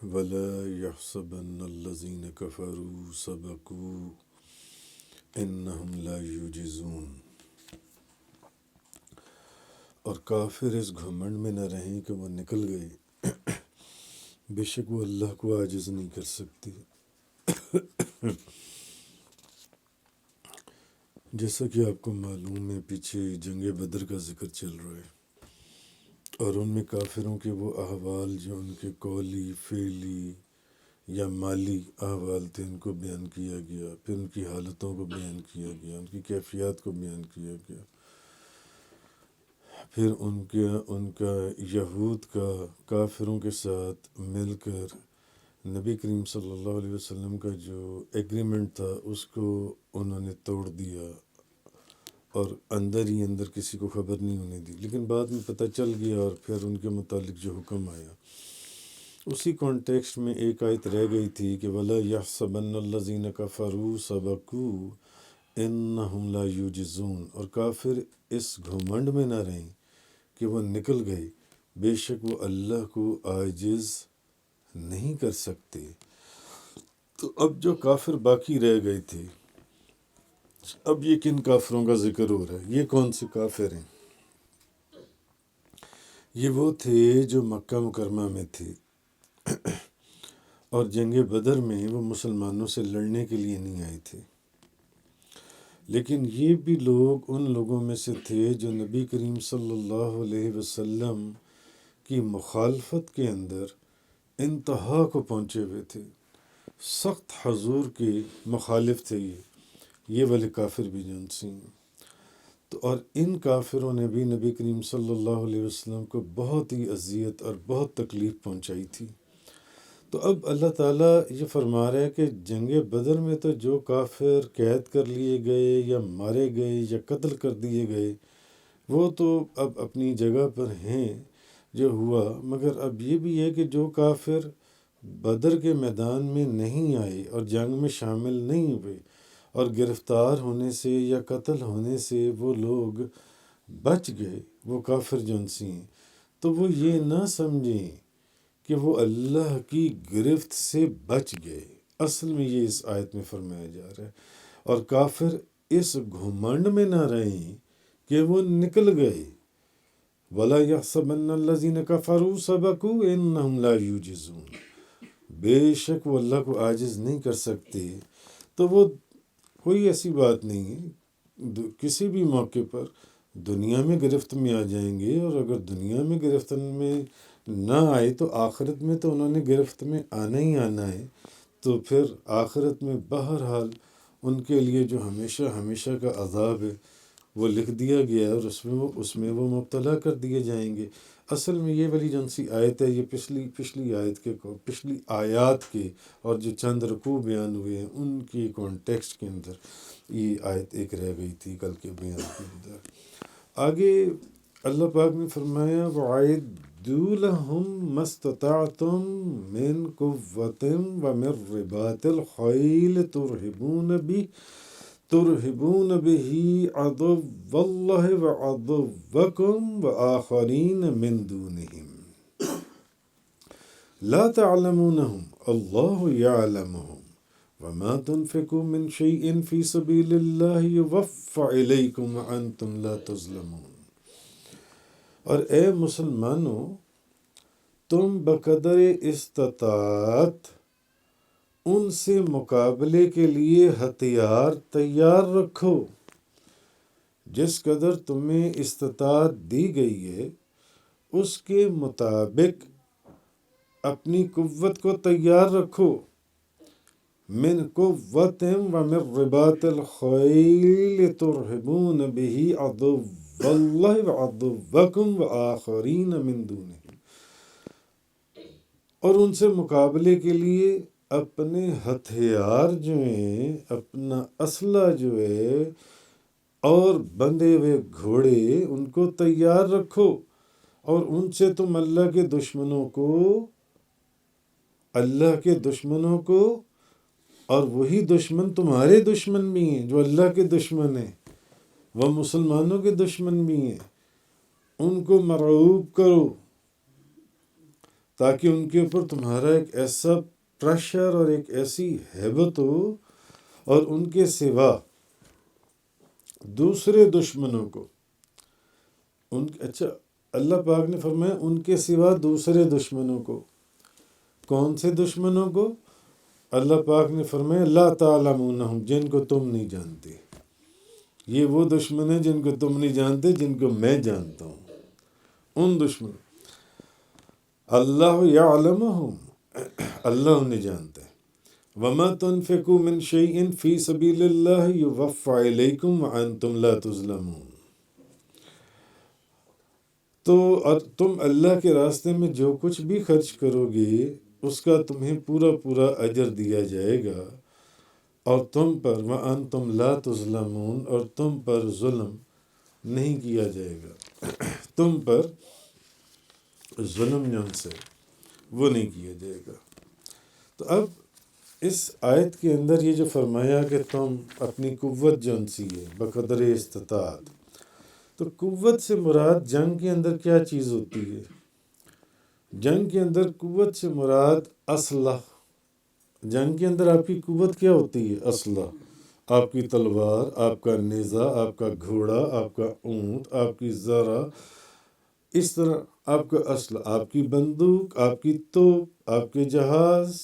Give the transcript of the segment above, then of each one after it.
ولا يحسبن الذين كفروا سبقوا انہم لا يعجزون۔ اور کافر اس گھمنڈ میں نہ رہیں کہ وہ نکل گئے، بے شک وہ اللہ کو عاجز نہیں کر سکتے۔ جیسا کہ آپ کو معلوم ہے، پیچھے جنگ بدر کا ذکر چل رہا ہے، اور ان میں کافروں کے وہ احوال جو ان کے قولی، فعلی یا مالی احوال تھے، ان کو بیان کیا گیا، پھر ان کی حالتوں کو بیان کیا گیا، ان کی کیفیات کو بیان کیا گیا، پھر ان کا یہود کا کافروں کے ساتھ مل کر نبی کریم صلی اللہ علیہ وسلم کا جو ایگریمنٹ تھا اس کو انہوں نے توڑ دیا، اور اندر ہی اندر کسی کو خبر نہیں ہونے دی، لیکن بعد میں پتہ چل گیا، اور پھر ان کے متعلق جو حکم آیا اسی کانٹیکسٹ میں ایک آیت رہ گئی تھی کہ وَلَا يَحْسَبَنَّ الَّذِينَ كَفَرُوا سَبَقُوا إِنَّهُمْ لَا يُعْجِزُونَ۔ اور کافر اس گھمنڈ میں نہ رہیں کہ وہ نکل گئے، بے شک وہ اللہ کو عاجز نہیں کر سکتے۔ تو اب جو کافر باقی رہ گئے تھے، اب یہ کن کافروں کا ذکر ہو رہا ہے؟ یہ کون سے کافر ہیں؟ یہ وہ تھے جو مکہ مکرمہ میں تھے، اور جنگ بدر میں وہ مسلمانوں سے لڑنے کے لیے نہیں آئے تھے، لیکن یہ بھی لوگ ان لوگوں میں سے تھے جو نبی کریم صلی اللہ علیہ وسلم کی مخالفت کے اندر انتہا کو پہنچے ہوئے تھے، سخت حضور کے مخالف تھے، یہ والے کافر بھی جنسی ہیں۔ تو اور ان کافروں نے بھی نبی کریم صلی اللہ علیہ وسلم کو بہت ہی اذیت اور بہت تکلیف پہنچائی تھی۔ تو اب اللہ تعالیٰ یہ فرما رہا ہے کہ جنگ بدر میں تو جو کافر قید کر لیے گئے یا مارے گئے یا قتل کر دیے گئے، وہ تو اب اپنی جگہ پر ہیں جو ہوا، مگر اب یہ بھی ہے کہ جو کافر بدر کے میدان میں نہیں آئے اور جنگ میں شامل نہیں ہوئے اور گرفتار ہونے سے یا قتل ہونے سے وہ لوگ بچ گئے، وہ کافر جنسی ہیں، تو وہ یہ نہ سمجھیں کہ وہ اللہ کی گرفت سے بچ گئے۔ اصل میں یہ اس آیت میں فرمایا جا رہا ہے، اور کافر اس گھمنڈ میں نہ رہیں کہ وہ نکل گئے۔ وَلَا يَحْسَبَنَّ الَّذِينَ كَفَرُوا سَبَقُوا إِنَّهُمْ لَا يُعْجِزُونَ۔ بے شک وہ اللہ کو عاجز نہیں کر سکتے۔ تو وہ کوئی ایسی بات نہیں ہے، کسی بھی موقع پر دنیا میں گرفت میں آ جائیں گے، اور اگر دنیا میں گرفت میں نہ آئے تو آخرت میں تو انہوں نے گرفت میں آنا ہی آنا ہے، تو پھر آخرت میں بہرحال ان کے لیے جو ہمیشہ ہمیشہ کا عذاب ہے وہ لکھ دیا گیا ہے، اور اس میں وہ مبتلا کر دیے جائیں گے۔ اصل میں یہ والی جن سی آیت ہے، یہ پچھلی آیت کے پچھلی آیات کے اور جو چند رکوع بیان ہوئے ہیں ان کی کانٹیکسٹ کے اندر یہ آیت ایک رہ گئی تھی کل کے بیان کے اندر۔ آگے اللہ پاک نے فرمایا وَأَعِدُّوا لَهُم مَّا اسْتَطَعْتُم مِّن قُوَّةٍ وَمِن رِّبَاطِ الْخَيْلِ ترهبون به عدو الله وعدوكم وآخرين من دونهم لا تعلمونهم الله يعلمهم وما تنفقوا من شيء في سبيل الله يوفى إليكم وأنتم لا تظلمون۔ اور اے مسلمانوں، تم بقدر استطاعت ان سے مقابلے کے لیے ہتھیار تیار رکھو، جس قدر تمہیں استطاعت دی گئی ہے اس کے مطابق اپنی قوت کو تیار رکھو۔ من قوت ومن رباط الخیل ترہبون به عدو اللہ وعدوکم وآخرین من دونہم۔ اور ان سے مقابلے کے لیے اپنے ہتھیار جو ہیں، اپنا اسلحہ جو ہے اور بندھے ہوئے گھوڑے، ان کو تیار رکھو، اور ان سے تم اللہ کے دشمنوں کو اور وہی دشمن تمہارے دشمن بھی ہیں جو اللہ کے دشمن ہیں، وہ مسلمانوں کے دشمن بھی ہیں، ان کو مرعوب کرو۔ تاکہ ان کے اوپر تمہارا ایک ایسا پریشر اور ایک ایسی ہیبت ہو، اور ان کے سوا دوسرے دشمنوں کو اچھا اللہ پاک نے فرمایا ان کے سوا دوسرے دشمنوں کو. کون سے دشمنوں کو؟ اللہ پاک نے فرمایا لا تعلمونہم، جن کو تم نہیں جانتے. یہ وہ دشمن ہیں جن کو تم نہیں جانتے، جن کو میں جانتا ہوں. ان دشمن اللہ یعلمہم، اللہ انہیں جانتا ہے. وما تنفقوا من شیء فی سبیل اللہ یوفى الیکم وانتم لا تظلمون. تو اور تم اللہ کے راستے میں جو کچھ بھی خرچ کرو گے اس کا تمہیں پورا پورا اجر دیا جائے گا، اور تم پر وانتم لا تظلمون، اور تم پر ظلم نہیں کیا جائے گا. تم پر ظلم جن سے وہ نہیں کیا جائے گا. تو اب اس آیت کے اندر یہ جو فرمایا کہ تم اپنی قوت جن سی ہے بقدر استطاعت، تو قوت سے مراد جنگ کے اندر کیا چیز ہوتی ہے؟ جنگ کے اندر قوت سے مراد اسلحہ. جنگ کے اندر آپ کی قوت کیا ہوتی ہے؟ اسلحہ. آپ کی تلوار، آپ کا نیزہ، آپ کا گھوڑا، آپ کا اونٹ، آپ کی زرہ، اس طرح آپ کا اسلحہ، آپ کی بندوق، آپ کی توپ، آپ کے جہاز.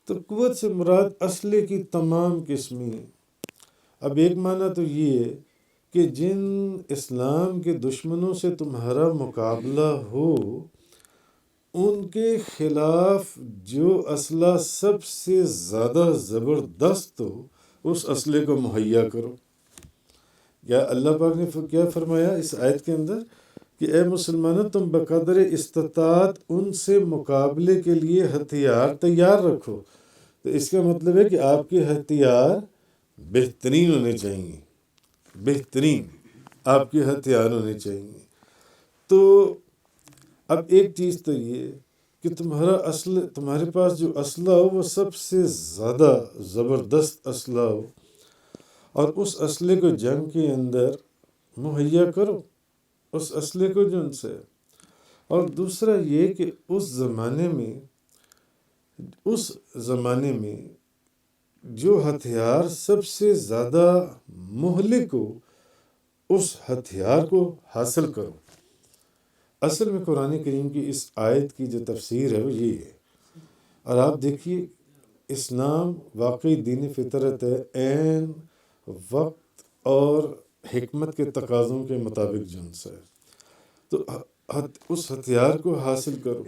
تو قوت سے مراد اسلحے کی تمام قسمیں. اب ایک معنی تو یہ ہے کہ جن اسلام کے دشمنوں سے تمہارا مقابلہ ہو ان کے خلاف جو اسلحہ سب سے زیادہ زبردست ہو اس اسلحے کو مہیا کرو. یا اللہ پاک نے کیا فرمایا اس آیت کے اندر کہ اے مسلمانوں تم بقدر استطاعت ان سے مقابلے کے لیے ہتھیار تیار رکھو. تو اس کا مطلب ہے کہ آپ کے ہتھیار بہترین ہونے چاہیے، بہترین آپ کے ہتھیار ہونے چاہیے. تو اب ایک چیز تو یہ کہ تمہارے پاس جو اسلحہ ہو وہ سب سے زیادہ زبردست اسلحہ ہو، اور اس اسلحے کو جنگ کے اندر مہیا کرو، اس اسلحے کو جن سے. اور دوسرا یہ کہ اس زمانے میں جو ہتھیار سب سے زیادہ مہلک ہو اس ہتھیار کو حاصل کرو. اصل میں قرآن کریم کی اس آیت کی جو تفسیر ہے وہ یہ ہے. اور آپ دیکھیے اسلام واقعی دین فطرت ہے، عین وقت اور حکمت کے تقاضوں کے مطابق جن سے. تو اس ہتھیار کو حاصل کرو.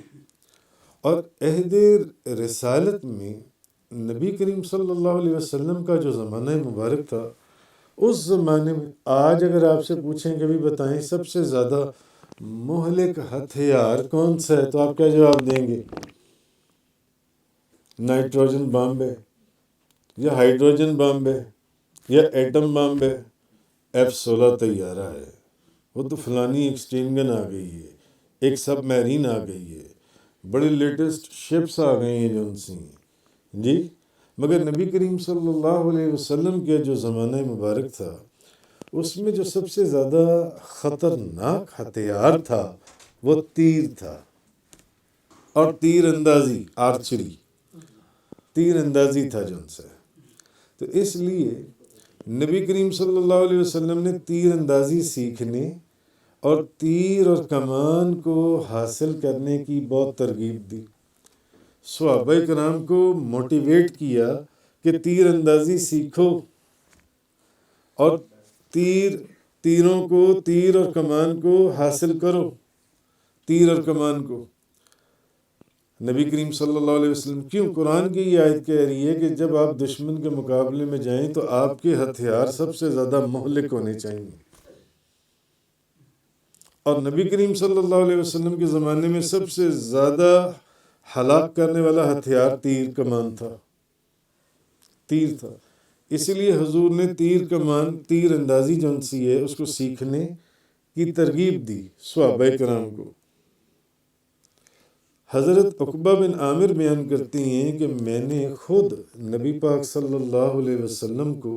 اور عہد رسالت میں نبی کریم صلی اللہ علیہ وسلم کا جو زمانہ مبارک تھا، اس زمانے میں آج اگر آپ سے پوچھیں کہ بھی بتائیں سب سے زیادہ مہلک ہتھیار کون سا ہے، تو آپ کیا جواب دیں گے؟ نائٹروجن بم ہے، یا ہائیڈروجن بم ہے، یا ایٹم بم ہے، F-16 طیارہ ہے. وہ تو فلانی ایکسٹریم گن آ گئی ہے، ایک سب میرین آ گئی ہے، بڑے لیٹسٹ شپس آ گئی ہیں جو ان سے جی. مگر نبی کریم صلی اللہ علیہ وسلم کے جو زمانہ مبارک تھا اس میں جو سب سے زیادہ خطرناک ہتھیار تھا وہ تیر تھا، اور تیر اندازی، آرچری، تیر اندازی تھا جن سے. تو اس لیے نبی کریم صلی اللہ علیہ وسلم نے تیر اندازی سیکھنے اور تیر اور کمان کو حاصل کرنے کی بہت ترغیب دی. صحابہ کرام کو موٹیویٹ کیا کہ تیر اندازی سیکھو، اور تیر اور کمان کو حاصل کرو. تیر اور کمان کو نبی کریم صلی اللہ علیہ وسلم کیوں؟ قرآن کی یہ آیت کہہ رہی ہے کہ جب آپ دشمن کے مقابلے میں جائیں تو آپ کے ہتھیار سب سے زیادہ مہلک ہونے چاہیے. اور نبی کریم صلی اللہ علیہ وسلم کے زمانے میں سب سے زیادہ ہلاک کرنے والا ہتھیار تیر کمان تھا، تیر تھا. اسی لیے حضور نے تیر کمان، تیر اندازی جو سی ہے اس کو سیکھنے کی ترغیب دی صحابہ کرام کو. حضرت عقبہ بن عامر بیان کرتی ہیں کہ میں نے خود نبی پاک صلی اللہ علیہ وسلم کو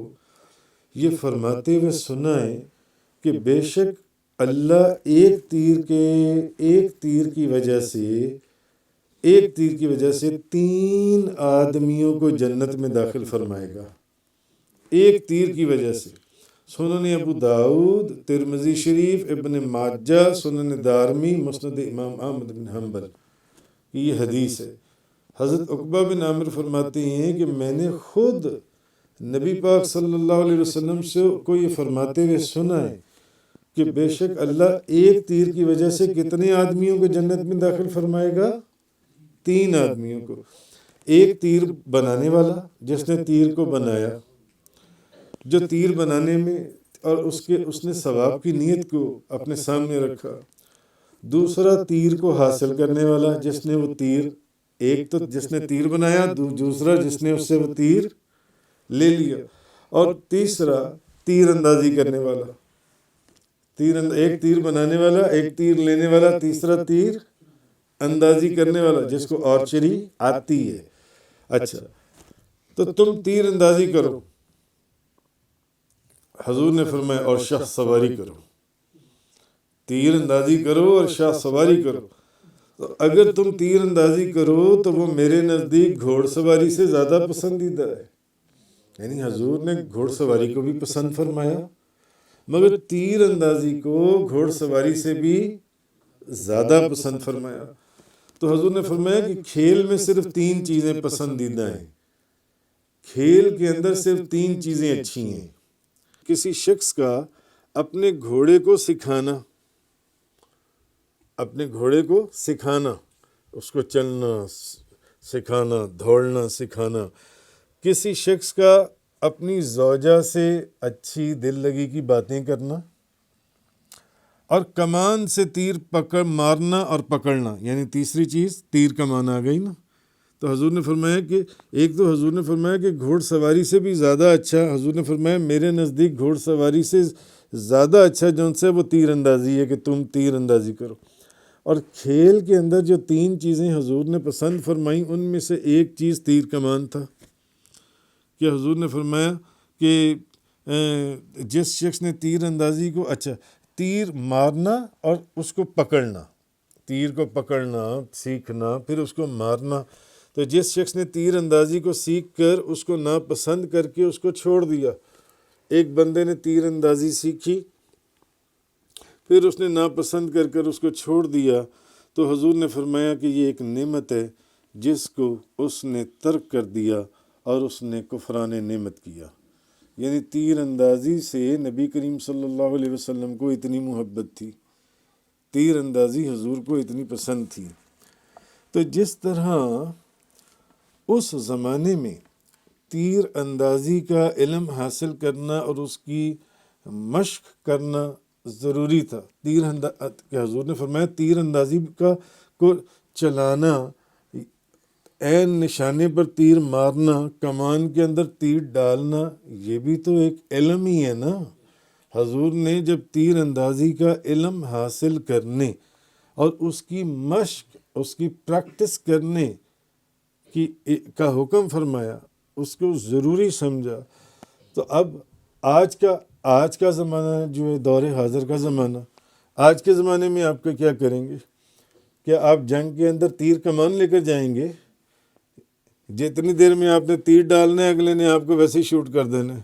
یہ فرماتے ہوئے سنا ہے کہ بے شک اللہ ایک تیر کی وجہ سے ایک تیر کی وجہ سے 3 آدمیوں کو جنت میں داخل فرمائے گا، ایک تیر کی وجہ سے۔ سنن ابو داؤد، ترمذی شریف، ابن ماجہ، سنن دارمی، مسند امام احمد بن حنبل کی یہ حدیث ہے۔ حضرت عقبہ بن عامر فرماتے ہیں کہ میں نے خود نبی پاک صلی اللہ علیہ وسلم سے کو یہ فرماتے ہوئے سنا ہے کہ بے شک اللہ ایک تیر کی وجہ سے کتنے آدمیوں کو جنت میں داخل فرمائے گا؟ 3 آدمیوں کو۔ ایک تیر بنانے والا جس نے تیر کو بنایا، جو تیر بنانے میں اور اس نے ثواب کی نیت کو اپنے سامنے رکھا۔ دوسرا تیر کو حاصل کرنے والا جس نے وہ تیر، ایک تو جس نے تیر بنایا، دوسرا جس نے اس سے وہ تیر لے لیا، اور تیسرا تیر اندازی کرنے والا، ایک تیر بنانے والا، ایک تیر لینے والا، تیسرا تیر اندازی کرنے والا جس کو آرچری آتی ہے۔ اچھا، تو تم تیر اندازی کرو، حضور نے فرمایا، اور شاہ سواری کرو، تیر اندازی کرو اور شاہ سواری کرو۔ تو اگر تم تیر اندازی کرو تو وہ میرے نزدیک گھوڑ سواری سے زیادہ پسندیدہ ہے، یعنی حضور نے گھوڑ سواری کو بھی پسند فرمایا، مگر تیر اندازی کو گھوڑ سواری سے بھی زیادہ پسند فرمایا۔ تو حضور نے فرمایا کہ کھیل میں صرف 3 چیزیں پسندیدہ ہیں، کھیل کے اندر صرف 3 چیزیں اچھی ہیں۔ کسی شخص کا اپنے گھوڑے کو سکھانا، اپنے گھوڑے کو سکھانا، اس کو چلنا سکھانا، دوڑنا سکھانا۔ کسی شخص کا اپنی زوجہ سے اچھی دل لگی کی باتیں کرنا، اور کمان سے تیر مارنا اور پکڑنا، یعنی تیسری چیز تیر کمان آ گئی نا۔ تو حضور نے فرمایا کہ ایک تو حضور نے فرمایا کہ گھوڑ سواری سے بھی زیادہ اچھا، حضور نے فرمایا میرے نزدیک گھوڑ سواری سے زیادہ اچھا جو ان سے وہ تیر اندازی ہے کہ تم تیر اندازی کرو۔ اور کھیل کے اندر جو 3 چیزیں حضور نے پسند فرمائیں ان میں سے ایک چیز تیر کمان تھا، کہ حضور نے فرمایا کہ جس شخص نے تیر اندازی کو، اچھا تیر مارنا اور اس کو پکڑنا، تیر کو پکڑنا سیکھنا پھر اس کو مارنا، تو جس شخص نے تیر اندازی کو سیکھ کر اس کو ناپسند کر کے اس کو چھوڑ دیا، ایک بندے نے تیر اندازی سیکھی پھر اس نے ناپسند کر کر اس کو چھوڑ دیا، تو حضور نے فرمایا کہ یہ ایک نعمت ہے جس کو اس نے ترک کر دیا اور اس نے کفران نعمت کیا۔ یعنی تیر اندازی سے نبی کریم صلی اللہ علیہ وسلم کو اتنی محبت تھی، تیر اندازی حضور کو اتنی پسند تھی۔ تو جس طرح اس زمانے میں تیر اندازی کا علم حاصل کرنا اور اس کی مشق کرنا ضروری تھا، کہ حضور نے فرمایا تیر اندازی کو چلانا، عین نشانے پر تیر مارنا، کمان کے اندر تیر ڈالنا، یہ بھی تو ایک علم ہی ہے نا۔ حضور نے جب تیر اندازی کا علم حاصل کرنے اور اس کی مشق، اس کی پریکٹس کرنے کا حکم فرمایا، اس کو ضروری سمجھا، تو اب آج کا زمانہ جو ہے دور حاضر کا زمانہ، آج کے زمانے میں آپ کا کیا کریں گے؟ کیا آپ جنگ کے اندر تیر کمان لے کر جائیں گے؟ جتنی دیر میں آپ نے تیر ڈالنا ہے اگلے نے آپ کو ویسے ہی شوٹ کر دینا ہے،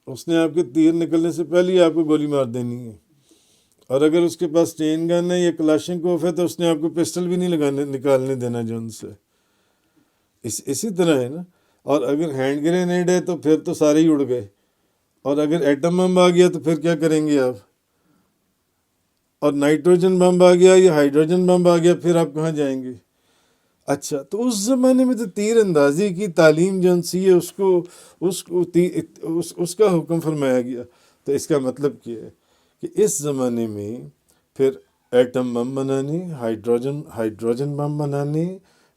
اس نے آپ کے تیر نکلنے سے پہلے ہی آپ کو گولی مار دینی ہے۔ اور اگر اس کے پاس چین گن ہے یا کلاشنکوف ہے تو اس نے آپ کو پسٹل بھی نہیں نکالنے دینا جو ان سے، اسی طرح ہے نا۔ اور اگر ہینڈ گرینیڈ ہے تو پھر تو سارے ہی اڑ گئے، اور اگر ایٹم بم آ گیا تو پھر کیا کریں گے آپ؟ اور نائٹروجن بم آ گیا یا ہائیڈروجن بم آ گیا، پھر آپ کہاں جائیں گے؟ اچھا، تو اس زمانے میں تو تیر اندازی کی تعلیم جو سی ہے اس کا حکم فرمایا گیا۔ تو اس کا مطلب کیا ہے کہ اس زمانے میں پھر ایٹم بم بنانے، ہائیڈروجن بم بنانے،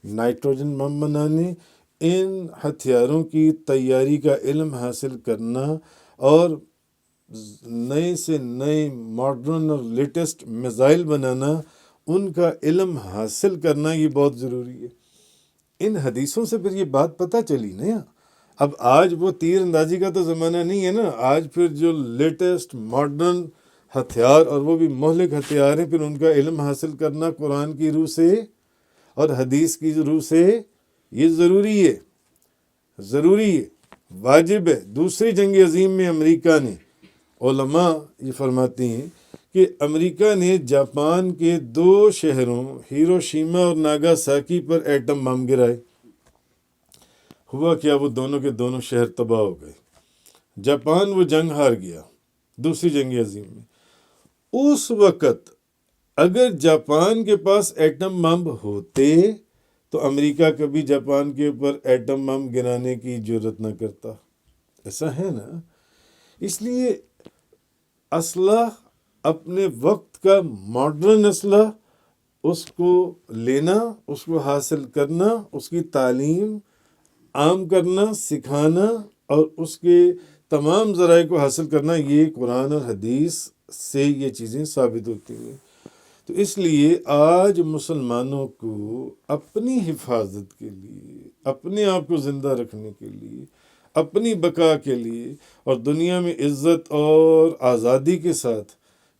نائٹروجن بم بنانے، ان ہتھیاروں کی تیاری کا علم حاصل کرنا اور نئے سے نئے ماڈرن اور لیٹسٹ میزائل بنانا، ان کا علم حاصل کرنا یہ بہت ضروری ہے۔ ان حدیثوں سے پھر یہ بات پتہ چلی نا۔ اب آج وہ تیر اندازی کا تو زمانہ نہیں ہے نا، آج پھر جو لیٹسٹ ماڈرن ہتھیار اور وہ بھی مہلک ہتھیار ہیں، پھر ان کا علم حاصل کرنا قرآن کی روح سے اور حدیث کی روح سے یہ ضروری ہے، واجب ہے۔ دوسری جنگ عظیم میں امریکہ نے، علماء یہ فرماتے ہیں کہ امریکہ نے جاپان کے 2 شہروں ہیروشیما اور ناگاساکی پر ایٹم بم گرائے۔ ہوا کیا، وہ دونوں کے دونوں شہر تباہ ہو گئے۔ جاپان وہ جنگ ہار گیا دوسری جنگ عظیم میں۔ اس وقت اگر جاپان کے پاس ایٹم بم ہوتے تو امریکہ کبھی جاپان کے اوپر ایٹم بم گرانے کی جرات نہ کرتا۔ ایسا ہے نا؟ اس لیے اسلحہ، اپنے وقت کا ماڈرن اسلحہ، اس کو لینا، اس کو حاصل کرنا، اس کی تعلیم عام کرنا، سکھانا اور اس کے تمام ذرائع کو حاصل کرنا، یہ قرآن اور حدیث سے یہ چیزیں ثابت ہوتی ہیں۔ تو اس لیے آج مسلمانوں کو اپنی حفاظت کے لیے، اپنے آپ کو زندہ رکھنے کے لیے، اپنی بقا کے لیے اور دنیا میں عزت اور آزادی کے ساتھ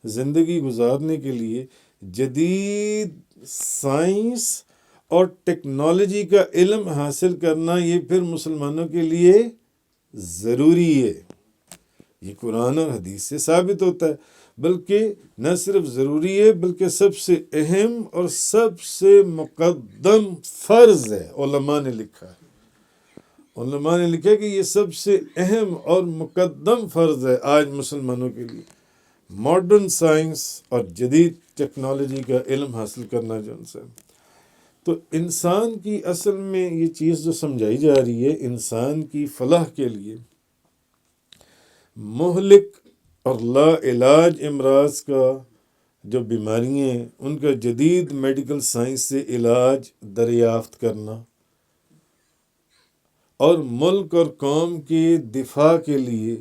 زندگی گزارنے کے لیے جدید سائنس اور ٹیکنالوجی کا علم حاصل کرنا، یہ پھر مسلمانوں کے لیے ضروری ہے۔ یہ قرآن اور حدیث سے ثابت ہوتا ہے، بلکہ نہ صرف ضروری ہے بلکہ سب سے اہم اور سب سے مقدم فرض ہے۔ علماء نے لکھا کہ یہ سب سے اہم اور مقدم فرض ہے آج مسلمانوں کے لیے، ماڈرن سائنس اور جدید ٹیکنالوجی کا علم حاصل کرنا جو ان سے۔ تو انسان کی اصل میں یہ چیز جو سمجھائی جا رہی ہے، انسان کی فلاح کے لیے مہلک اور لا علاج امراض کا جو بیماریاں ہیں ان کا جدید میڈیکل سائنس سے علاج دریافت کرنا، اور ملک اور قوم کے دفاع کے لیے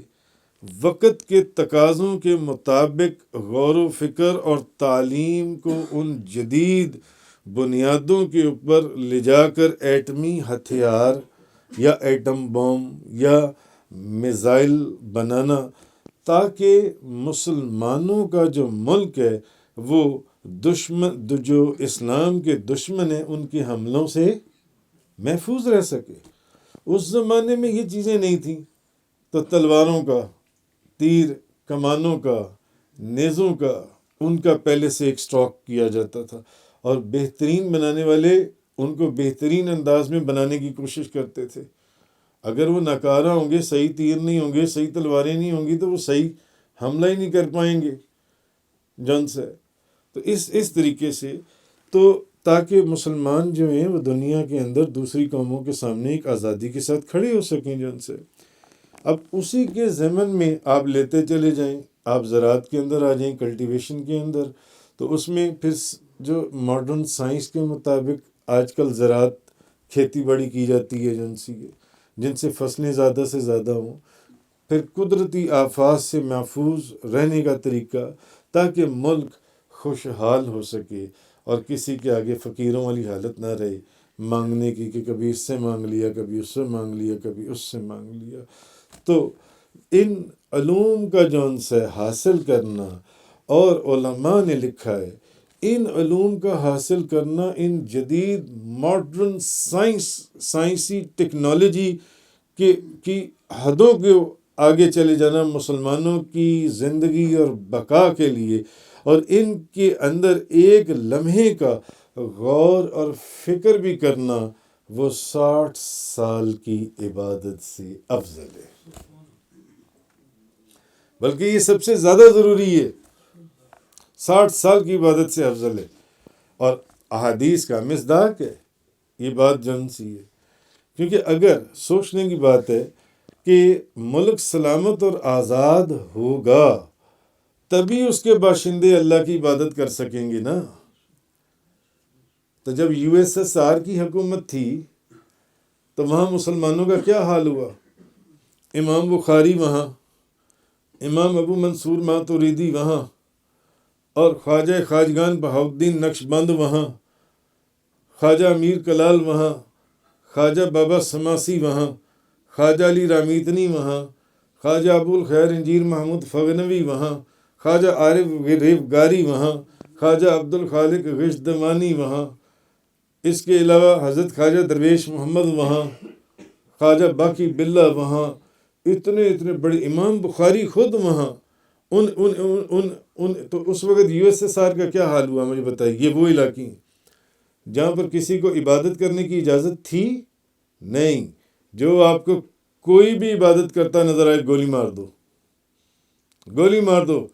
وقت کے تقاضوں کے مطابق غور و فکر اور تعلیم کو ان جدید بنیادوں کے اوپر لے جا کر ایٹمی ہتھیار یا ایٹم بم یا میزائل بنانا، تاکہ مسلمانوں کا جو ملک ہے وہ جو اسلام کے دشمن ہیں ان کے حملوں سے محفوظ رہ سکے۔ اس زمانے میں یہ چیزیں نہیں تھیں، تو تلواروں کا، تیر کمانوں کا، نیزوں کا، ان کا پہلے سے ایک سٹاک کیا جاتا تھا، اور بہترین بنانے والے ان کو بہترین انداز میں بنانے کی کوشش کرتے تھے۔ اگر وہ ناکارہ ہوں گے، صحیح تیر نہیں ہوں گے، صحیح تلواریں نہیں ہوں گی، تو وہ صحیح حملہ ہی نہیں کر پائیں گے جن سے۔ تو اس طریقے سے تو تاکہ مسلمان جو ہیں وہ دنیا کے اندر دوسری قوموں کے سامنے ایک آزادی کے ساتھ کھڑے ہو سکیں جن سے۔ اب اسی کے ضمن میں آپ لیتے چلے جائیں، آپ زراعت کے اندر آ جائیں، کلٹیویشن کے اندر، تو اس میں پھر جو ماڈرن سائنس کے مطابق آج کل زراعت کھیتی باڑی کی جاتی ہے جن سے فصلیں زیادہ سے زیادہ ہوں، پھر قدرتی آفات سے محفوظ رہنے کا طریقہ، تاکہ ملک خوشحال ہو سکے اور کسی کے آگے فقیروں والی حالت نہ رہے مانگنے کی، کہ کبھی اس سے مانگ لیا، کبھی اس سے مانگ لیا، کبھی اس سے مانگ لیا۔ تو ان علوم کا جو ان سے حاصل کرنا، اور علماء نے لکھا ہے ان علوم کا حاصل کرنا، ان جدید ماڈرن سائنسی ٹیکنالوجی کی حدوں کے آگے چلے جانا مسلمانوں کی زندگی اور بقا کے لیے، اور ان کے اندر ایک لمحے کا غور اور فکر بھی کرنا، وہ 60 سال کی عبادت سے افضل ہے، بلکہ یہ سب سے زیادہ ضروری ہے، 60 سال کی عبادت سے افضل ہے۔ اور احادیث کا مصداق ہے یہ بات جن سی ہے، کیونکہ اگر سوچنے کی بات ہے کہ ملک سلامت اور آزاد ہوگا تبھی اس کے باشندے اللہ کی عبادت کر سکیں گے نا۔ تو جب USSR کی حکومت تھی تو وہاں مسلمانوں کا کیا حال ہوا؟ امام بخاری وہاں، امام ابو منصور ماتوریدی وہاں، اور خواجہ خواجگان بہاؤالدین نقشبند وہاں، خواجہ امیر کلال وہاں، خواجہ بابا سماسی وہاں، خواجہ علی رامیتنی وہاں، خواجہ ابو الخیر انجیر محمود فغنوی وہاں، خواجہ عارف ریفگاری وہاں، خواجہ عبد الخالق غشدمانی وہاں، اس کے علاوہ حضرت خواجہ درویش محمد وہاں، خواجہ باقی باللہ وہاں، اتنے اتنے بڑے، امام بخاری خود وہاں، ان تو اس وقت یو ایس ایس آر کا کیا حال ہوا مجھے بتائیے. یہ وہ علاقے ہیں جہاں پر کسی کو عبادت کرنے کی اجازت تھی نہیں. جو آپ کو کوئی بھی عبادت کرتا نظر آئے گولی مار دو، گولی مار دو.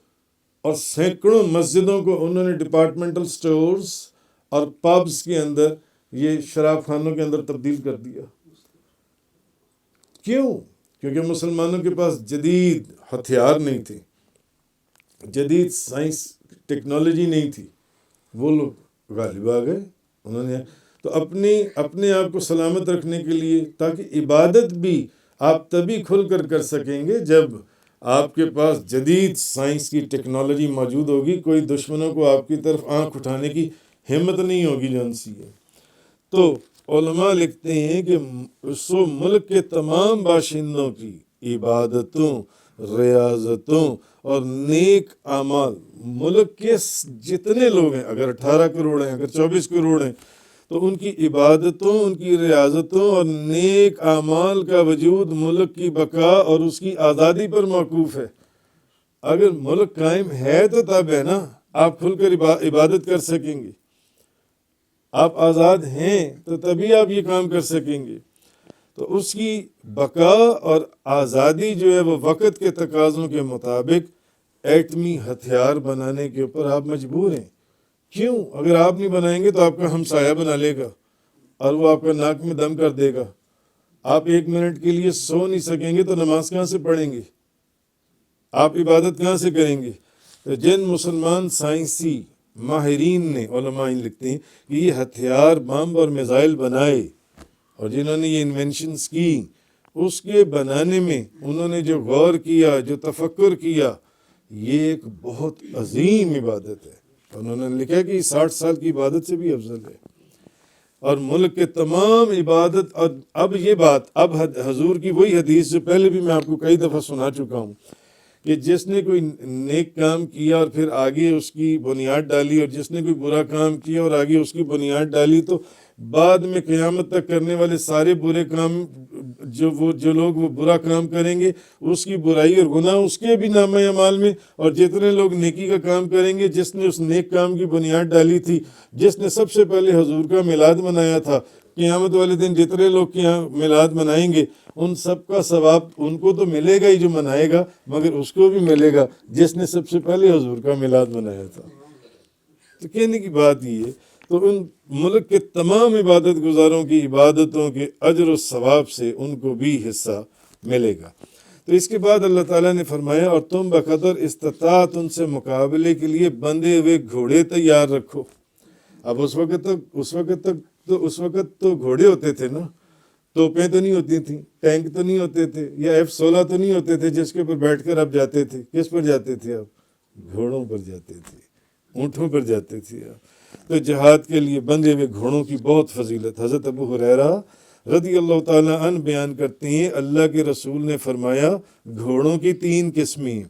اور سینکڑوں مسجدوں کو انہوں نے ڈپارٹمنٹل سٹورز اور پبز کے اندر، یہ شراب خانوں کے اندر تبدیل کر دیا. کیوں؟ کیونکہ مسلمانوں کے پاس جدید ہتھیار نہیں تھے، جدید سائنس ٹیکنالوجی نہیں تھی. وہ لوگ غالب آ گئے. انہوں نے تو اپنے آپ کو سلامت رکھنے کے لیے، تاکہ عبادت بھی آپ تبھی کھل کر سکیں گے جب آپ کے پاس جدید سائنس کی ٹیکنالوجی موجود ہوگی. کوئی دشمنوں کو آپ کی طرف آنکھ اٹھانے کی ہمت نہیں ہوگی جون سی ہے. تو علماء لکھتے ہیں کہ سو ملک کے تمام باشندوں کی عبادتوں، ریاضتوں اور نیک اعمال، ملک کے جتنے لوگ ہیں، اگر 18 کروڑ ہیں، اگر 24 کروڑ ہیں، تو ان کی عبادتوں، ان کی ریاضتوں اور نیک اعمال کا وجود ملک کی بقا اور اس کی آزادی پر موقوف ہے. اگر ملک قائم ہے تو تب ہے نا آپ کھل کر عبادت کر سکیں گے. آپ آزاد ہیں تو تبھی آپ یہ کام کر سکیں گے. تو اس کی بقا اور آزادی جو ہے وہ وقت کے تقاضوں کے مطابق ایٹمی ہتھیار بنانے کے اوپر آپ مجبور ہیں. کیوں؟ اگر آپ نہیں بنائیں گے تو آپ کا ہمسایہ بنا لے گا اور وہ آپ کا ناک میں دم کر دے گا. آپ 1 منٹ کے لیے سو نہیں سکیں گے تو نماز کہاں سے پڑھیں گے؟ آپ عبادت کہاں سے کریں گے؟ تو جن مسلمان سائنسی ماہرین نے، علماء لکھتے ہیں کہ یہ ہتھیار، بم اور میزائل بنائے اور جنہوں نے یہ انوینشنز کی، اس کے بنانے میں انہوں نے جو غور کیا، جو تفکر کیا، یہ ایک بہت عظیم عبادت ہے. انہوں نے لکھا کہ یہ 60 سال کی عبادت سے بھی افضل ہے. اور ملک کے تمام عبادت، اور اب یہ بات، اب حضور کی وہی حدیث جو پہلے بھی میں آپ کو کئی دفعہ سنا چکا ہوں، کہ جس نے کوئی نیک کام کیا اور پھر آگے اس کی بنیاد ڈالی، اور جس نے کوئی برا کام کیا اور آگے اس کی بنیاد ڈالی، تو بعد میں قیامت تک کرنے والے سارے برے کام، جو لوگ وہ برا کام کریں گے، اس کی برائی اور گناہ اس کے بھی نامہ اعمال میں، اور جتنے لوگ نیکی کا کام کریں گے، جس نے اس نیک کام کی بنیاد ڈالی تھی، جس نے سب سے پہلے حضور کا میلاد منایا تھا، قیامت والے دن جتنے لوگ کے یہاں میلاد منائیں گے، ان سب کا ثواب ان کو تو ملے گا ہی جو منائے گا، مگر اس کو بھی ملے گا جس نے سب سے پہلے حضور کا میلاد منایا تھا. تو کہنے کی بات یہ ہے، تو ان ملک کے تمام عبادت گزاروں کی عبادتوں کے اجر و ثواب سے ان کو بھی حصہ ملے گا. تو اس کے بعد اللہ تعالیٰ نے فرمایا، اور تم بقدر استطاعت ان سے مقابلے کے لیے بندھے ہوئے گھوڑے تیار رکھو. اب اس وقت تو گھوڑے ہوتے تھے نا، توپیں تو نہیں ہوتی تھیں، ٹینک تو نہیں ہوتے تھے، یا F-16 تو نہیں ہوتے تھے جس کے اوپر بیٹھ کر آپ جاتے تھے. کس پر جاتے تھے آپ؟ گھوڑوں پر جاتے تھے، اونٹوں پر جاتے تھے آپ. تو جہاد کے لیے بندھے ہوئے گھوڑوں کی بہت فضیلت. حضرت ابو ہریرہ رضی اللہ تعالیٰ عنہ بیان کرتے ہیں، اللہ کے رسول نے فرمایا گھوڑوں کی 3 قسمیں ہیں.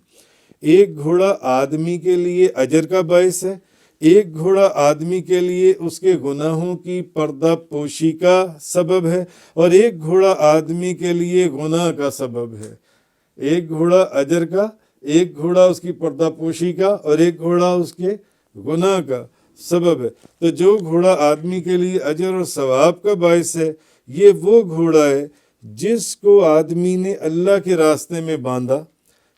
ایک گھوڑا آدمی کے لیے اجر کا باعث ہے، ایک گھوڑا آدمی کے لیے اس کے گناہوں کی پردہ پوشی کا سبب ہے، اور ایک گھوڑا آدمی کے لیے گناہ کا سبب ہے. ایک گھوڑا اجر کا، ایک گھوڑا اس کی پردہ پوشی کا، اور ایک گھوڑا اس کے گناہ کا سبب ہے. تو جو گھوڑا آدمی کے لیے اجر اور ثواب کا باعث ہے، یہ وہ گھوڑا ہے جس کو آدمی نے اللہ کے راستے میں باندھا،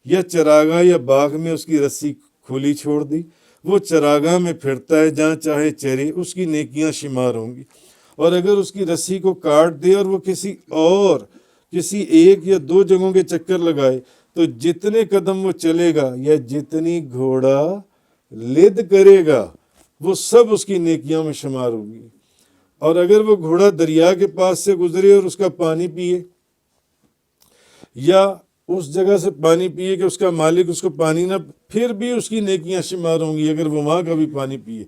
یا چراگاہ یا باغ میں اس کی رسی کھلی چھوڑ دی، وہ چراگاہ میں پھرتا ہے، جہاں چاہے چرے، اس کی نیکیاں شمار ہوں گی. اور اگر اس کی رسی کو کاٹ دے اور وہ کسی 1 یا 2 جگہوں کے چکر لگائے، تو جتنے قدم وہ چلے گا یا جتنی گھوڑا لد کرے گا، وہ سب اس کی نیکیاں میں شمار ہوگی. اور اگر وہ گھوڑا دریا کے پاس سے گزرے اور اس کا پانی پیے، یا اس جگہ سے پانی پیے کہ اس کا مالک اس کو پانی نہ، پھر بھی اس کی نیکیاں شمار ہوں گی. اگر وہ وہاں کا بھی پانی پیے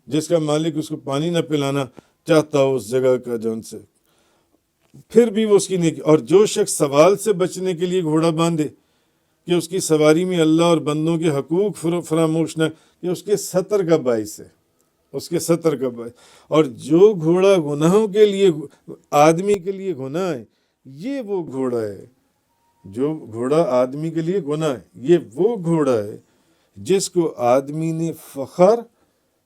جس کا مالک اس کو پانی نہ پلانا چاہتا ہو اس جگہ کا، جون سے، پھر بھی وہ اس کی نیکی. اور جو شخص سوال سے بچنے کے لیے گھوڑا باندھے کہ اس کی سواری میں اللہ اور بندوں کے حقوق فراموش نہ، کہ اس کے 70 کا باعث ہے، اس کے سطر کا باعث. اور جو گھوڑا گناہوں کے لیے آدمی کے لیے گناہ ہے، یہ وہ گھوڑا ہے. جو گھوڑا آدمی کے لیے گناہ ہے، یہ وہ گھوڑا ہے جس کو آدمی نے فخر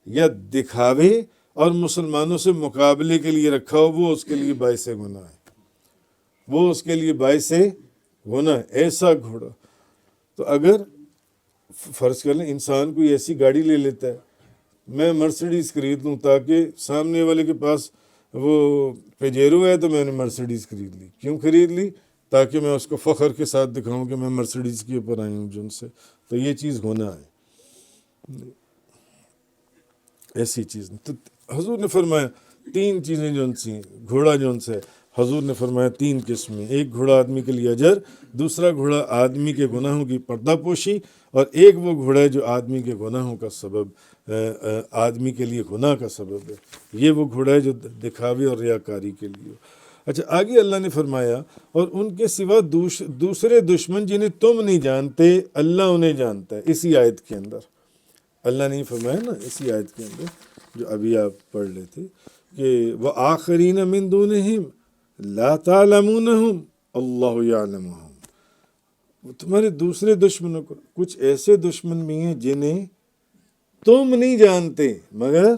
یا دکھاوے اور مسلمانوں سے مقابلے کے لیے رکھا ہو، وہ اس کے لیے باعث گناہ ہے. وہ اس کے لیے باعث گناہ ہے، ایسا گھوڑا. تو اگر فرض کر لیں انسان کوئی ایسی گاڑی لے لیتا ہے، میں مرسیڈیز خرید لوں تاکہ سامنے والے کے پاس وہ پیجیرو ہے تو میں نے مرسیڈیز خرید لی. کیوں خرید لی؟ تاکہ میں اس کو فخر کے ساتھ دکھاؤں کہ میں مرسیڈیز کے اوپر آئی ہوں جن سے. تو یہ چیز گناہ ہے، ایسی چیز نہیں. تو حضور نے فرمایا 3 چیزیں جون سی ہیں. گھوڑا جون سے حضور نے فرمایا 3 قسمیں. ایک گھوڑا آدمی کے لیے اجر، دوسرا گھوڑا آدمی کے گناہوں کی پردہ پوشی، اور ایک وہ گھوڑا ہے جو آدمی کے گناہوں کا سبب، آدمی کے لیے گناہ کا سبب ہے. یہ وہ گھوڑا ہے جو دکھاوے اور ریاکاری کے لیے. اچھا آگے اللہ نے فرمایا اور ان کے سوا دوسرے دشمن جنہیں تم نہیں جانتے اللہ انہیں جانتا ہے. اسی آیت کے اندر اللہ نے فرمایا نا، اسی آیت کے اندر جو ابھی آپ پڑھ رہے تھے کہ وَآخَرِينَ مِن دُونِهِمْ لَا تَعْلَمُونَهُمْ اللَّهُ يَعْلَمُهُمْ. تمہارے دوسرے دشمنوں کو، کچھ ایسے دشمن بھی ہیں جنہیں تم نہیں جانتے، مگر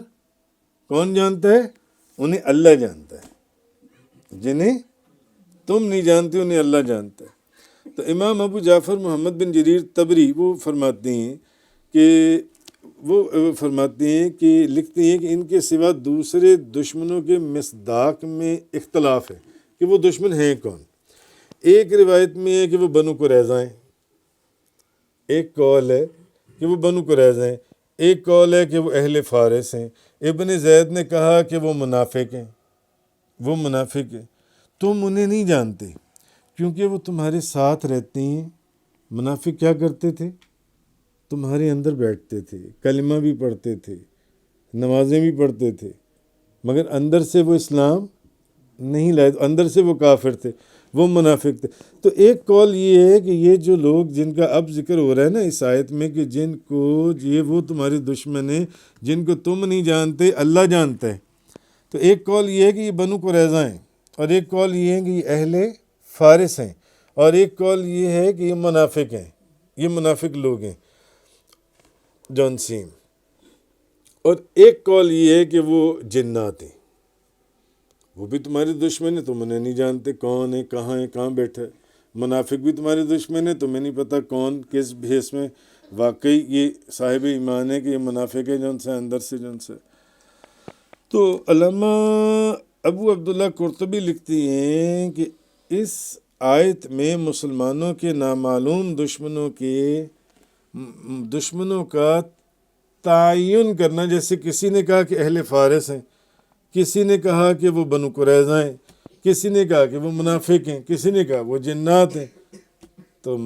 کون جانتا ہے؟ انہیں اللہ جانتا ہے. جنہیں تم نہیں جانتے انہیں اللہ جانتا ہے. تو امام ابو جعفر محمد بن جریر طبری وہ فرماتے ہیں کہ لکھتے ہیں کہ ان کے سوا دوسرے دشمنوں کے مصداق میں اختلاف ہے کہ وہ دشمن ہیں کون. ایک روایت میں ہے کہ وہ بنو قریظہ ہیں، ایک قول ہے کہ وہ بنو قریظہ ہیں، ایک قول ہے کہ وہ اہل فارس ہیں. ابن زید نے کہا کہ وہ منافق ہیں، وہ منافق ہیں. تم انہیں نہیں جانتے کیونکہ وہ تمہارے ساتھ رہتے ہیں. منافق کیا کرتے تھے؟ تمہارے اندر بیٹھتے تھے، کلمہ بھی پڑھتے تھے، نمازیں بھی پڑھتے تھے، مگر اندر سے وہ اسلام نہیں لائے، اندر سے وہ کافر تھے، وہ منافق تھے. تو ایک قول یہ ہے کہ یہ جو لوگ جن کا اب ذکر ہو رہا ہے نا اس آیت میں کہ جن کو یہ وہ تمہارے دشمن ہیں جن کو تم نہیں جانتے اللہ جانتا ہے. تو ایک قول یہ ہے کہ یہ بنو قریظہ ہیں، اور ایک قول یہ ہے کہ یہ اہل فارس ہیں، اور ایک قول یہ ہے کہ یہ منافق ہیں، یہ منافق لوگ ہیں جون سیم. اور ایک قول یہ ہے کہ وہ جنات ہیں، وہ بھی تمہارے دشمن ہیں، تم انہیں نہیں جانتے کون ہے، کہاں بیٹھا ہے. منافق بھی تمہارے دشمن ہیں، تمہیں نہیں پتہ کون کس بھیس میں واقعی یہ صاحب ایمان ہے کہ یہ منافق ہے جون سے اندر سے جون سے. تو علامہ ابو عبداللہ قرطبی لکھتی ہیں کہ اس آیت میں مسلمانوں کے نامعلوم دشمنوں کا تعین کرنا، جیسے کسی نے کہا کہ اہل فارس ہیں، کسی نے کہا کہ وہ بنو قریظہ ہیں، کسی نے کہا کہ وہ منافق ہیں، کسی نے کہا وہ جنات ہیں. تو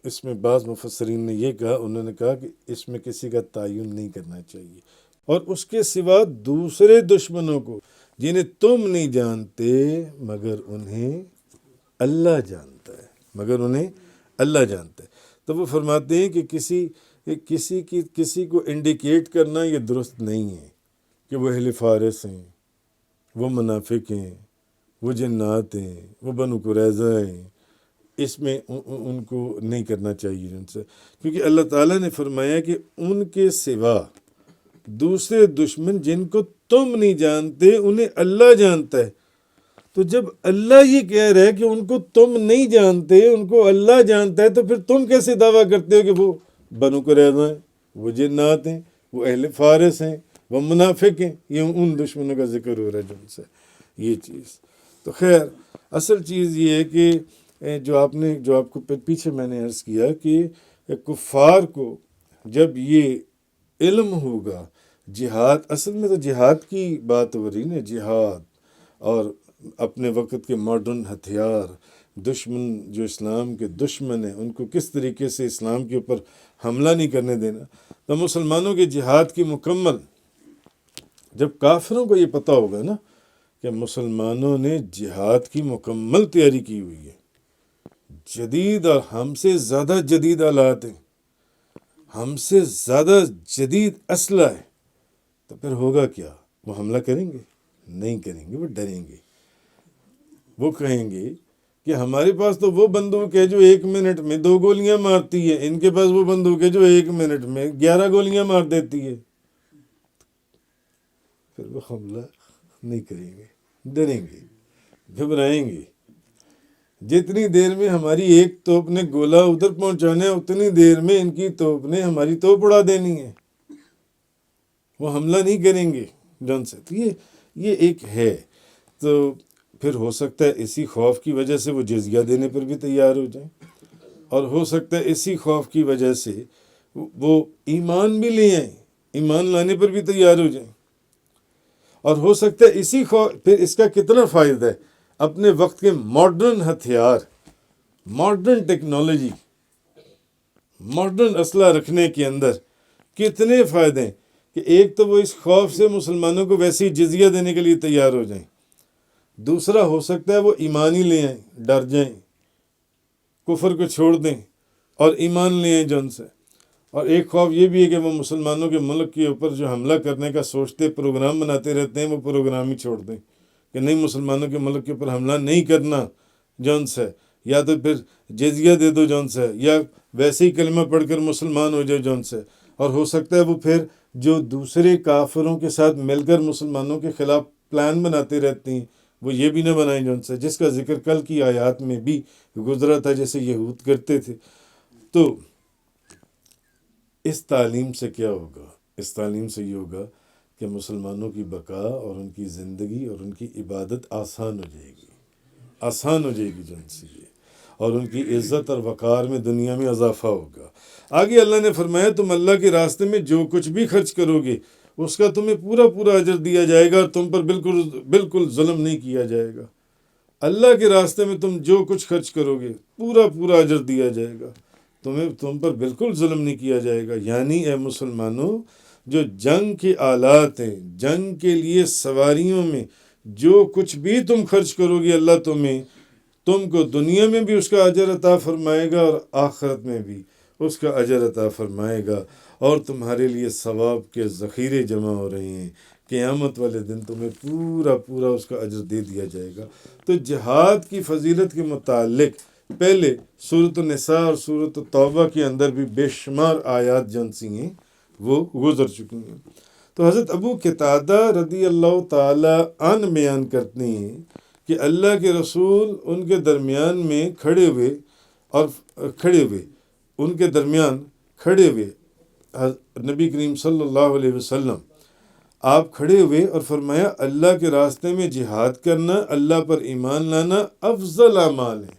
اس میں بعض مفسرین نے یہ کہا، انہوں نے کہا کہ اس میں کسی کا تعین نہیں کرنا چاہیے. اور اس کے سوا دوسرے دشمنوں کو جنہیں تم نہیں جانتے مگر انہیں اللہ جانتا ہے، مگر انہیں اللہ جانتا ہے. تو وہ فرماتے ہیں کہ کسی کو انڈیکیٹ کرنا یہ درست نہیں ہے کہ وہ اہل فارس ہیں، وہ منافق ہیں، وہ جنات ہیں، وہ بنو قریظہ ہیں. اس میں ان کو نہیں کرنا چاہیے ان سے، کیونکہ اللہ تعالیٰ نے فرمایا کہ ان کے سوا دوسرے دشمن جن کو تم نہیں جانتے انہیں اللہ جانتا ہے. تو جب اللہ یہ کہہ رہا ہے کہ ان کو تم نہیں جانتے ان کو اللہ جانتا ہے، تو پھر تم کیسے دعویٰ کرتے ہو کہ وہ بنو قریظہ ہیں، وہ جنات ہیں، وہ اہل فارس ہیں، وہ منافق ہیں؟ یہ ان دشمنوں کا ذکر ہو رہا ہے جن سے یہ چیز. تو خیر اصل چیز یہ ہے کہ جو آپ کو پیچھے میں نے عرض کیا کہ کفار کو جب یہ علم ہوگا جہاد، اصل میں تو جہاد کی بات ہو رہی نا، جہاد اور اپنے وقت کے ماڈرن ہتھیار، دشمن جو اسلام کے دشمن ہیں ان کو کس طریقے سے اسلام کے اوپر حملہ نہیں کرنے دینا. تو مسلمانوں کے جہاد کی مکمل، جب کافروں کو یہ پتہ ہوگا نا کہ مسلمانوں نے جہاد کی مکمل تیاری کی ہوئی ہے، جدید اور ہم سے زیادہ جدید آلات ہیں، ہم سے زیادہ جدید اسلحہ ہے، تو پھر ہوگا کیا؟ وہ حملہ کریں گے؟ نہیں کریں گے، وہ ڈریں گے، وہ کہیں گے کہ ہمارے پاس تو وہ بندوق ہے جو 1 منٹ میں 2 گولیاں مارتی ہے، ان کے پاس وہ بندوق ہے جو 1 منٹ میں 11 گولیاں مار دیتی ہے۔ پھر وہ حملہ نہیں کریں گے، ڈریں گے، گھبرائیں گے۔ جتنی دیر میں ہماری ایک توپ نے گولا ادھر پہنچانا ہے، اتنی دیر میں ان کی توپ نے ہماری توپ اڑا دینی ہے۔ وہ حملہ نہیں کریں گے جون سے۔ تو یہ ایک ہے۔ تو پھر ہو سکتا ہے اسی خوف کی وجہ سے وہ جزیہ دینے پر بھی تیار ہو جائیں، اور ہو سکتا ہے اسی خوف کی وجہ سے وہ ایمان بھی لے آئیں، ایمان لانے پر بھی تیار ہو جائیں، اور ہو سکتا ہے اسی خوف۔ پھر اس کا کتنا فائدہ ہے؟ اپنے وقت کے ماڈرن ہتھیار، ماڈرن ٹیکنالوجی، ماڈرن اسلحہ رکھنے کے اندر کتنے فائدے ہیں کہ ایک تو وہ اس خوف سے مسلمانوں کو ویسے ہی جزیہ دینے کے لیے تیار ہو جائیں، دوسرا ہو سکتا ہے وہ ایمان ہی لے آئیں، ڈر جائیں، کفر کو چھوڑ دیں اور ایمان لے آئیں جن سے۔ اور ایک خوف یہ بھی ہے کہ وہ مسلمانوں کے ملک کے اوپر جو حملہ کرنے کا سوچتے پروگرام بناتے رہتے ہیں، وہ پروگرام ہی چھوڑ دیں کہ نہیں، مسلمانوں کے ملک کے اوپر حملہ نہیں کرنا جون سے، یا تو پھر جزیہ دے دو جون سے، یا ویسے ہی کلمہ پڑھ کر مسلمان ہو جائے جون سے۔ اور ہو سکتا ہے وہ پھر جو دوسرے کافروں کے ساتھ مل کر مسلمانوں کے خلاف پلان بناتے رہتے ہیں، وہ یہ بھی نہ بنائیں جون سے، جس کا ذکر کل کی آیات میں بھی گزرا تھا، جیسے یہود کرتے تھے۔ تو اس تعلیم سے کیا ہوگا؟ اس تعلیم سے یہ ہوگا کہ مسلمانوں کی بقا اور ان کی زندگی اور ان کی عبادت آسان ہو جائے گی، آسان ہو جائے گی جن سے یہ، اور ان کی عزت اور وقار میں دنیا میں اضافہ ہوگا۔ آگے اللہ نے فرمایا تم اللہ کے راستے میں جو کچھ بھی خرچ کرو گے اس کا تمہیں پورا پورا اجر دیا جائے گا، اور تم پر بالکل ظلم نہیں کیا جائے گا۔ اللہ کے راستے میں تم جو کچھ خرچ کرو گے پورا پورا اجر دیا جائے گا، تم پر بالکل ظلم نہیں کیا جائے گا۔ یعنی اے مسلمانوں، جو جنگ کے آلات ہیں، جنگ کے لیے سواریوں میں جو کچھ بھی تم خرچ کرو گے، اللہ تم کو دنیا میں بھی اس کا اجر عطا فرمائے گا اور آخرت میں بھی اس کا اجر عطا فرمائے گا، اور تمہارے لیے ثواب کے ذخیرے جمع ہو رہے ہیں۔ قیامت والے دن تمہیں پورا پورا اس کا اجر دے دیا جائے گا۔ تو جہاد کی فضیلت کے متعلق پہلے سورۃ النساء اور سورۃ التوبہ کے اندر بھی بے شمار آیات جنسی ہیں وہ گزر چکی ہیں۔ تو حضرت ابو قتادہ رضی اللہ تعالی عنہ بیان کرتے ہیں کہ اللہ کے رسول ان کے درمیان میں کھڑے ہوئے، نبی کریم صلی اللہ علیہ وسلم آپ کھڑے ہوئے اور فرمایا اللہ کے راستے میں جہاد کرنا، اللہ پر ایمان لانا افضل اعمال ہے۔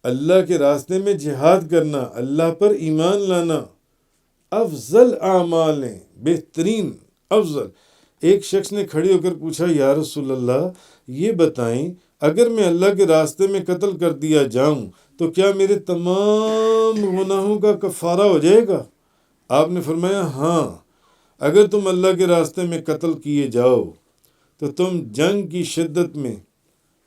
اللہ کے راستے میں جہاد کرنا، اللہ پر ایمان لانا افضل اعمال ہیں، بہترین، افضل۔ ایک شخص نے کھڑے ہو کر پوچھا یا رسول اللہ یہ بتائیں، اگر میں اللہ کے راستے میں قتل کر دیا جاؤں تو کیا میرے تمام گناہوں کا کفارہ ہو جائے گا؟ آپ نے فرمایا ہاں، اگر تم اللہ کے راستے میں قتل کیے جاؤ تو تم جنگ کی شدت میں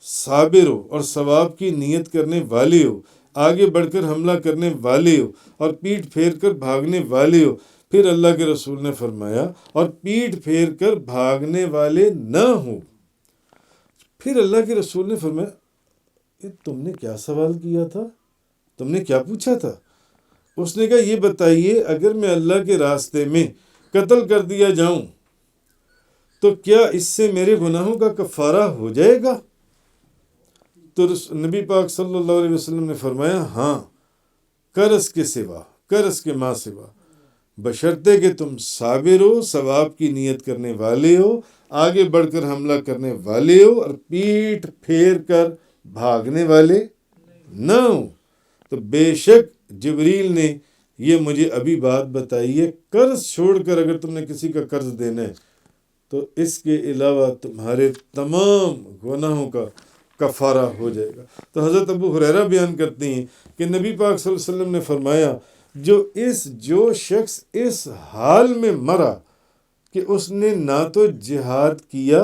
صابر ہو اور ثواب کی نیت کرنے والے ہو، آگے بڑھ کر حملہ کرنے والے ہو اور پیٹھ پھیر کر بھاگنے والے ہو۔ پھر اللہ کے رسول نے فرمایا اور پیٹھ پھیر کر بھاگنے والے نہ ہو۔ پھر اللہ کے رسول نے فرمایا یہ تم نے کیا سوال کیا تھا؟ تم نے کیا پوچھا تھا؟ اس نے کہا یہ بتائیے اگر میں اللہ کے راستے میں قتل کر دیا جاؤں تو کیا اس سے میرے گناہوں کا کفارہ ہو جائے گا؟ تو نبی پاک صلی اللہ علیہ وسلم نے فرمایا ہاں، قرض کے ماں سوا، بشرطے کہ تم صابر ہو، ثواب کی نیت کرنے والے ہو، آگے بڑھ کر حملہ کرنے والے ہو اور پیٹھ پھیر کر بھاگنے والے نہ ہو۔ تو بے شک جبریل نے یہ مجھے ابھی بات بتائی ہے، قرض چھوڑ کر اگر تم نے کسی کا قرض دینا ہے تو اس کے علاوہ تمہارے تمام گناہوں کا کفارہ ہو جائے گا۔ تو حضرت ابو ہریرہ بیان کرتے ہیں کہ نبی پاک صلی اللہ علیہ وسلم نے فرمایا جو شخص اس حال میں مرا کہ اس نے نہ تو جہاد کیا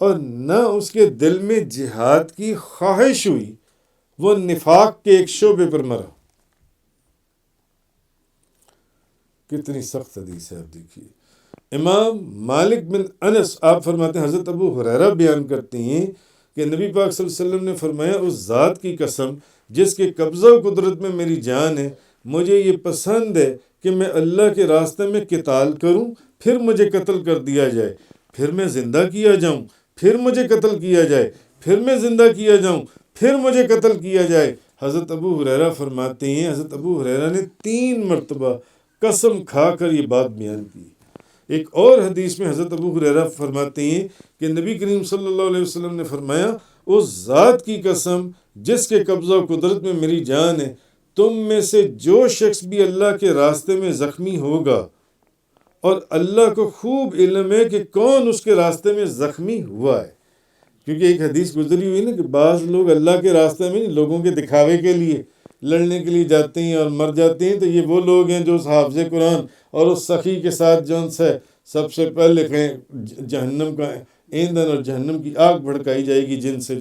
اور نہ اس کے دل میں جہاد کی خواہش ہوئی، وہ نفاق کے ایک شعبے پر مرا۔ کتنی سخت حدیث ہے، آپ دیکھیے۔ امام مالک بن انس آپ فرماتے ہیں، حضرت ابو ہریرہ بیان کرتے ہیں کہ نبی پاک صلی اللہ علیہ وسلم نے فرمایا، اس ذات کی قسم جس کے قبضہ و قدرت میں میری جان ہے، مجھے یہ پسند ہے کہ میں اللہ کے راستے میں قتال کروں، پھر مجھے قتل کر دیا جائے، پھر میں زندہ کیا جاؤں، پھر مجھے قتل کیا جائے، پھر میں زندہ کیا جاؤں، پھر مجھے قتل کیا جائے۔ حضرت ابو ہریرہ فرماتے ہیں، حضرت ابو ہریرہ نے 3 مرتبہ قسم کھا کر یہ بات بیان کی۔ ایک اور حدیث میں حضرت ابو ہریرہ فرماتے ہیں کہ نبی کریم صلی اللہ علیہ وسلم نے فرمایا، اس ذات کی قسم جس کے قبضہ و قدرت میں میری جان ہے، تم میں سے جو شخص بھی اللہ کے راستے میں زخمی ہوگا، اور اللہ کو خوب علم ہے کہ کون اس کے راستے میں زخمی ہوا ہے، کیونکہ ایک حدیث گزری ہوئی نا کہ بعض لوگ اللہ کے راستے میں لوگوں کے دکھاوے کے لیے لڑنے کے لیے جاتے ہیں اور مر جاتے ہیں، تو یہ وہ لوگ ہیں جو اس حافظ قرآن اور اس سخی کے ساتھ جون سے سب سے پہلے جہنم کا ایندھن اور جہنم کی آگ بھڑکائی جائے گی جن سے۔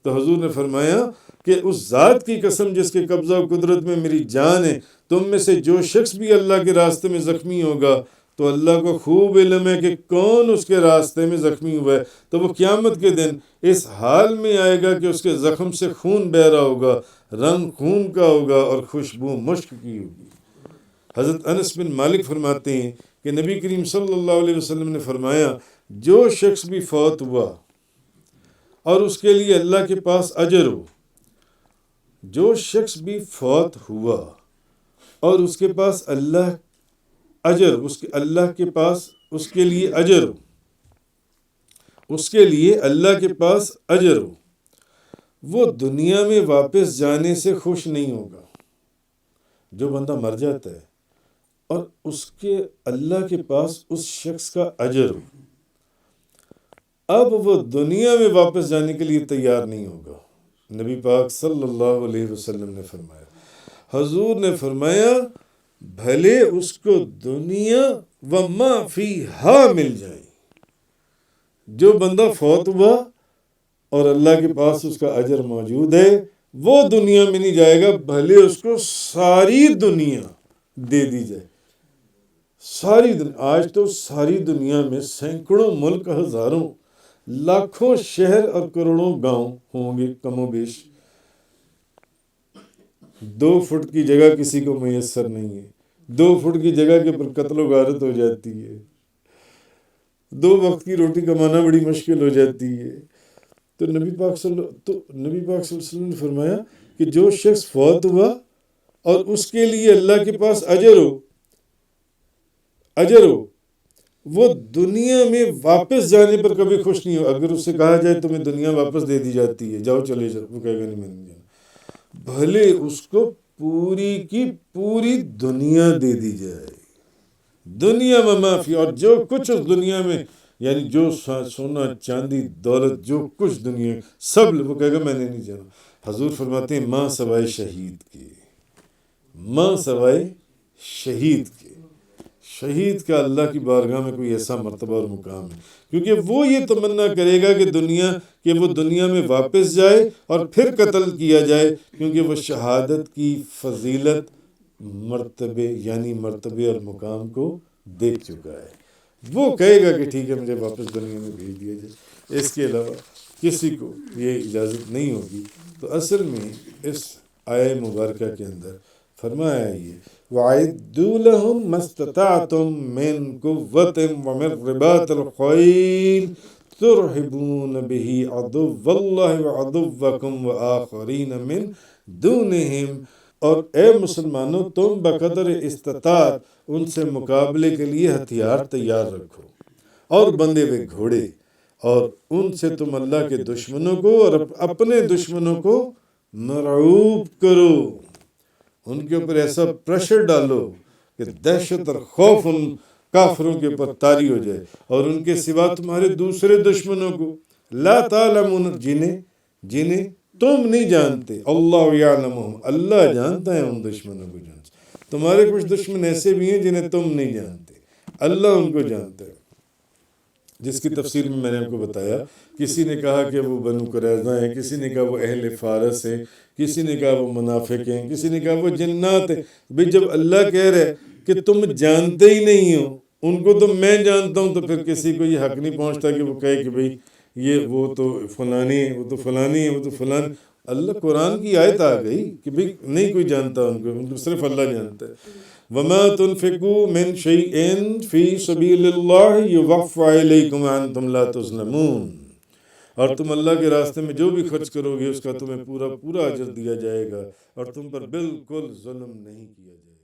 تو حضور نے فرمایا کہ اس ذات کی قسم جس کے قبضہ و قدرت میں میری جان ہے، تم میں سے جو شخص بھی اللہ کے راستے میں زخمی ہوگا تو اللہ کو خوب علم ہے کہ کون اس کے راستے میں زخمی ہوا ہے، تو وہ قیامت کے دن اس حال میں آئے گا کہ اس کے زخم سے خون بہ رہا ہوگا، رنگ خون کا ہوگا اور خوشبو مشک کی ہوگی۔ حضرت انس بن مالک فرماتے ہیں کہ نبی کریم صلی اللہ علیہ وسلم نے فرمایا، جو شخص بھی فوت ہوا اور اس کے لیے اللہ کے پاس اجر ہو، جو شخص بھی فوت ہوا اور اس کے پاس اللہ کے پاس اس کے لیے اجر ہو، اس کے لیے اللہ کے پاس اجر ہو، وہ دنیا میں واپس جانے سے خوش نہیں ہوگا۔ جو بندہ مر جاتا ہے اور اس کے اللہ کے پاس اس شخص کا اجر ہو، اب وہ دنیا میں واپس جانے کے لیے تیار نہیں ہوگا۔ نبی پاک صلی اللہ علیہ وسلم نے فرمایا، حضور نے فرمایا، بھلے اس کو دنیا و ما فیہا مل جائے۔ جو بندہ فوت ہوا اور اللہ کے پاس اس کا اجر موجود ہے، وہ دنیا میں نہیں جائے گا، بھلے اس کو ساری دنیا دے دی جائے۔ ساری دنیا، آج تو ساری دنیا میں سینکڑوں ملک، ہزاروں، لاکھوں شہر اور کروڑوں گاؤں ہوں گے کم و بیش، 2 فٹ کی جگہ کسی کو میسر نہیں ہے، 2 فٹ کی جگہ کے پر قتل و غارت ہو جاتی ہے، 2 وقت کی روٹی کمانا بڑی مشکل ہو جاتی ہے۔ تو نبی پاک صلی اللہ علیہ وسلم نے فرمایا کہ جو شخص فوت ہوا اور اس کے لیے اللہ کے پاس اجر ہو، وہ دنیا میں واپس جانے پر کبھی خوش نہیں ہو۔ اگر اس سے کہا جائے تمہیں دنیا واپس دے دی جاتی ہے، جاؤ چلے جاؤ، وہ کہے گا نہیں، میں نہیں جانا، بھلے اس کو پوری کی پوری دنیا دے دی جائے، دنیا میں معافی، اور جو کچھ اس دنیا میں، یعنی جو سونا چاندی دولت جو کچھ دنیا سب، وہ کہے گا میں نے نہیں جانا۔ حضور فرماتے ہیں، ماں سوائے شہید کے، ماں سوائے شہید کے، شہید کا اللہ کی بارگاہ میں کوئی ایسا مرتبہ اور مقام ہے، کیونکہ وہ یہ تمنا کرے گا کہ وہ دنیا میں واپس جائے اور پھر قتل کیا جائے، کیونکہ وہ شہادت کی فضیلت، مرتبے اور مقام کو دیکھ چکا ہے۔ وہ کہے گا کہ ٹھیک ہے، مجھے واپس دنیا میں بھیج دیا جائے، اس کے علاوہ کسی کو یہ اجازت نہیں ہوگی۔ تو اصل میں اس آیہ مبارکہ کے اندر فرمایا یہ، وَأَعِدُّوا لَهُم مَّا اسْتَطَعْتُم مِّن قُوَّةٍ وَمِن رِّبَاطِ الْخَيْلِ تُرْهِبُونَ بِهِ عَدُوَّ اللَّهِ وَعَدُوَّكُمْ وَآخَرِينَ مِن دُونِهِمْ، اور اے مسلمانوں، تم بقدر استطاعت ان سے مقابلے کے لیے ہتھیار تیار رکھو اور بندے ہوئے گھوڑے، اور ان سے تم اللہ کے دشمنوں کو اور اپنے دشمنوں کو مرعوب کرو، ان کے اوپر ایسا پریشر ڈالو کہ دہشت اور خوف ان کافروں کے اوپر طاری ہو جائے، اور ان کے سوا تمہارے دوسرے دشمنوں کو، لا تعلمون، جنہیں تم نہیں جانتے، اللہ یعلمہم، اللہ جانتا ہے ان دشمنوں کو۔ تمہارے کچھ دشمن ایسے بھی ہیں جنہیں تم نہیں جانتے، اللہ ان کو جانتا ہے، جس کی تفسیر میں نے آپ کو بتایا۔ کسی نے کہا کہ وہ بنو قریظہ ہیں، کسی نے کہا وہ اہل فارس ہیں، کسی نے کہا وہ منافق ہیں، کسی نے کہا وہ جنات ہیں۔ بھئی جب اللہ کہہ رہے کہ تم جانتے ہی نہیں ہو، ان کو تو میں جانتا ہوں، تو پھر کسی کو یہ حق نہیں پہنچتا کہ وہ کہے کہ بھئی یہ وہ تو فلانی ہے، وہ تو فلانی ہے، وہ تو فلان۔ اللہ قرآن کی آیت آ گئی کہ بھئی نہیں کوئی جانتا ان کو، صرف اللہ جانتا ہے۔ وَمَا تُنْفِقُوا مِنْ شَيْءٍ فِي سَبِيلِ اللَّهِ يُوَفَّ إِلَيْكُمْ وَأَنْتُمْ لَا تُظْلَمُونَ، اور تم اللہ کے راستے میں جو بھی خرچ کرو گے اس کا تمہیں پورا پورا اجر دیا جائے گا، اور تم پر بالکل ظلم نہیں کیا جائے گا۔